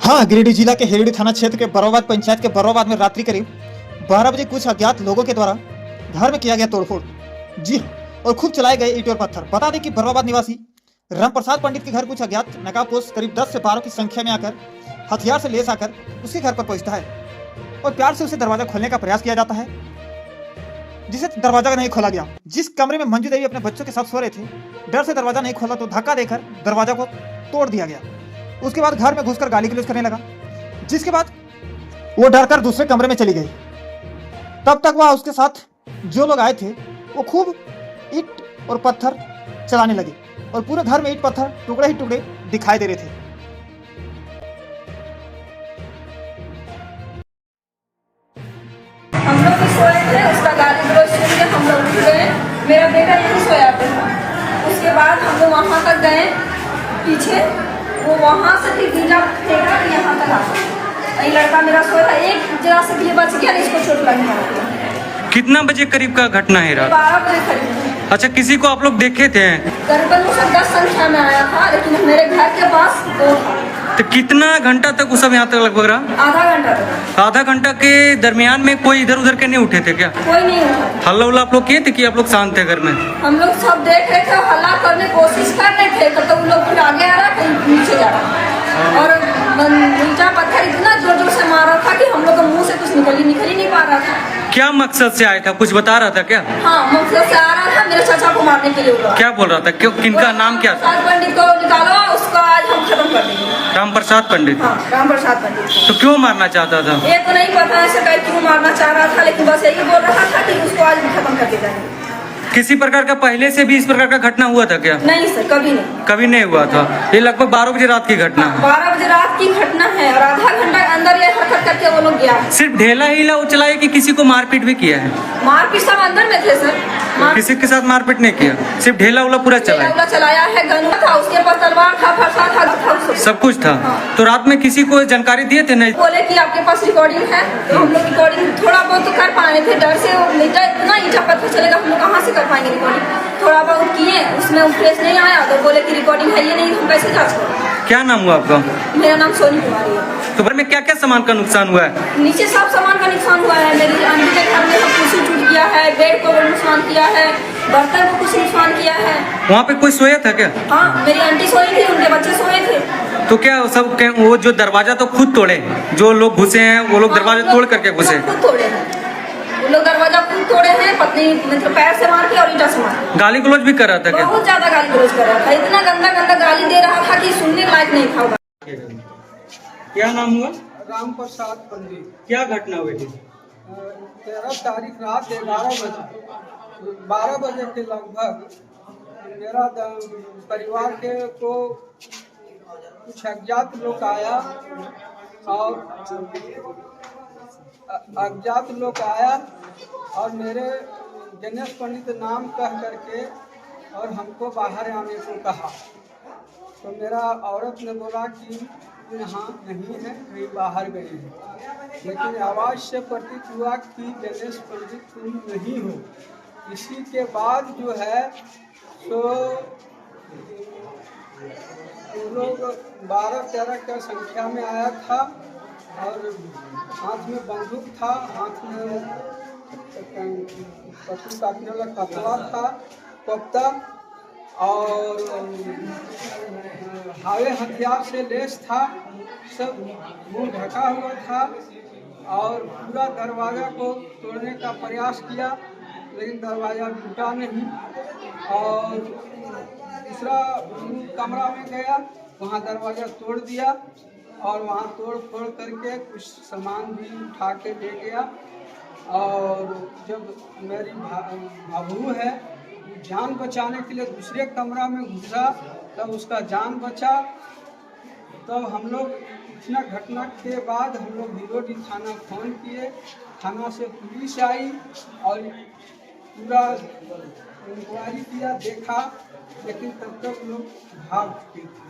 हाँ, गिरिडीह जिला के हेरडी थाना क्षेत्र के बरोबाद पंचायत के बरोबाद में रात्रि करीब 12 बजे कुछ अज्ञात लोगों के द्वारा घर में किया गया तोड़फोड़। जी हाँ, और खूब चलाए गए ईंट और पत्थर। बता दें कि बरोबाद निवासी रामप्रसाद पंडित के घर कुछ अज्ञात नकाबपोश करीब 10 से 12 की संख्या में आकर हथियार से लेस आकर उसके घर पर पहुंचता है और प्यार से उसे दरवाजा खोलने का प्रयास किया जाता है, जिसे दरवाजा नहीं खोला गया। जिस कमरे में मंजू देवी अपने बच्चों के साथ सो रहे थे, डर से दरवाजा नहीं खोला तो धक्का देकर दरवाजा को तोड़ दिया गया। उसके बाद घर में घुसकर गाली गलौज करने लगा, जिसके बाद वो डरकर दूसरे कमरे में चली गई। तब तक वह उसके साथ जो लोग आए थे वो खूब ईंट और पत्थर चलाने लगे और पूरे घर में ईंट पत्थर टुकड़े ही टुकड़े दिखाई दे रहे थे। हम लोग भी सोए थे, उसका गाली गलौज सुन के हम लोग उठ गए। मेरा बेटा यहीं सोया था। उसके बाद हम लोग वहाँ तक गए पीछे, वो वहाँ से फिर गिरा फेंका यहाँ तक आ गया। ये लड़का मेरा सोया था, एक जगह से भी बच गया, इसको चोट लगी। कितना बजे करीब का घटना है रात? 12 बजे करीब। अच्छा, किसी को आप लोग देखे थे? करीबन 10 संख्या में आया था, लेकिन मेरे घर के पास 2 था। तो कितना घंटा तक वो सब यहाँ तक लगभग रहा? आधा घंटा तक। आधा घंटा के दरमियान में कोई इधर उधर के नहीं उठे थे क्या? कोई नहीं उठा। हल्ला उल्ला आप लोग किए थे कि आप लोग शांत थे घर में? हम लोग सब देख रहे थे, हल्ला करने की कोशिश कर रहे थे, तो वो लोग फिर आगे आ रहा, कहीं नीचे जा रहा और ईंटा पत्थर इतना जोर जोर से मार रहा था कि हम लोग के मुंह से कुछ निकल ही नहीं पा रहा था। क्या मकसद से आया था, कुछ बता रहा था क्या? हाँ, मकसद से आ रहा था, मेरे चाचा को मारने के लिए। क्या बोल रहा था? क्यों, किनका नाम क्या था? रामप्रसाद पंडित को निकालो, उसको आज हम खत्म कर देंगे। रामप्रसाद पंडित? हाँ, रामप्रसाद पंडित। तो क्यों मारना चाहता था? ये तो नहीं पता ऐसे कहीं क्यों मारना चाह रहा था, लेकिन बस यही बोल रहा था कि उसको आज हम खत्म करके जाएंगे। किसी प्रकार का पहले से भी इस प्रकार का घटना हुआ था क्या? नहीं सर, कभी नहीं। कभी नहीं हुआ था। ये लगभग 12 बजे रात की घटना है। 12 बजे रात की घटना है और आधा घंटा के अंदर ये हरकत करके वो लोग गया। सिर्फ ढेला हिला उचलाया कि किसी को मारपीट भी किया है? मारपीट सब अंदर में थे सर। किसी के साथ मारपीट नहीं किया, सिर्फ ढेला उला पूरा चलाया है। गन्ना था, उसके पास तलवार था, फरसा था, सब कुछ था। हाँ। तो रात में किसी को जानकारी दिए थे? नहीं। बोले कि आपके पास रिकॉर्डिंग है, तो हम लोग रिकॉर्डिंग थोड़ा बहुत तो कर पाए थे। डर से इतना ईंटा पत्थर चलेगा, हम लोग कहाँ से कर पाएंगे रिकॉर्डिंग। थोड़ा बहुत किए, उसमें फ्रेश नहीं आया तो बोले कि रिकॉर्डिंग है ये नहीं, हम कैसे जांच करें। क्या नाम हुआ आपका? मेरा नाम सोनी कुमारी है। तो घर में क्या क्या सामान का नुकसान हुआ है? नीचे सब सामान का नुकसान हुआ है। मेरी आंटी के घर में सब कुछ टूट गया है, बेड को नुकसान किया है, बर्तन को कुछ नुकसान किया है। वहाँ पे कोई सोया था क्या? हाँ, मेरी आंटी सोई थी, उनके बच्चे सोए थे। तो क्या सब वो जो दरवाजा तो खुद तोड़े, जो लोग घुसे हैं वो लोग दरवाजा तोड़ करके घुसे? खुद तोड़े हैं वो लोग, दरवाजा खुद तोड़े हैं। पत्नी मतलब पैर से मार के और ईंटा से मार। गाली गलौज भी कर रहा था क्या? बहुत ज्यादा गाली गलौज कर रहा था, इतना गंदा गंदा गाली दे रहा था कि सुनने लायक नहीं था। क्या नाम हुआ? रामप्रसाद पंडित। क्या घटना हुई थी? 13 तारीख रात 12 बजे के लगभग मेरा परिवार के को कुछ अज्ञात लोग आया और मेरे गणेश पंडित नाम कह करके और हमको बाहर आने को कहा। तो मेरा औरत ने बोला कि यहाँ नहीं है, कहीं बाहर गए हैं, लेकिन आवाज़ से प्रतीत हुआ कि गणेश पंडित तुम नहीं हो। इसी के बाद जो है सो लोग 12-13 का संख्या में आया था और हाथ में बंदूक था, हाथ में पशु काटने वाला कपड़ा था, कोफ्ता और हावे हथियार से लेस था, सब मुंह ढका हुआ था और पूरा दरवाज़ा को तोड़ने का प्रयास किया, लेकिन दरवाज़ा टूटा नहीं। और दूसरा कमरा में गया, वहाँ दरवाज़ा तोड़ दिया और वहाँ तोड़ फोड़ करके कुछ सामान भी उठा के ले गया। और जब मेरी भाभू है जान बचाने के लिए दूसरे कमरा में घुसा, तब उसका जान बचा। तब हम लोग इतना घटना के बाद हम लोग गिरोडीह थाना फोन किए, थाना से पुलिस आई और पूरा इंक्वायरी किया, देखा, लेकिन तब तक लोग भाग चुके थे।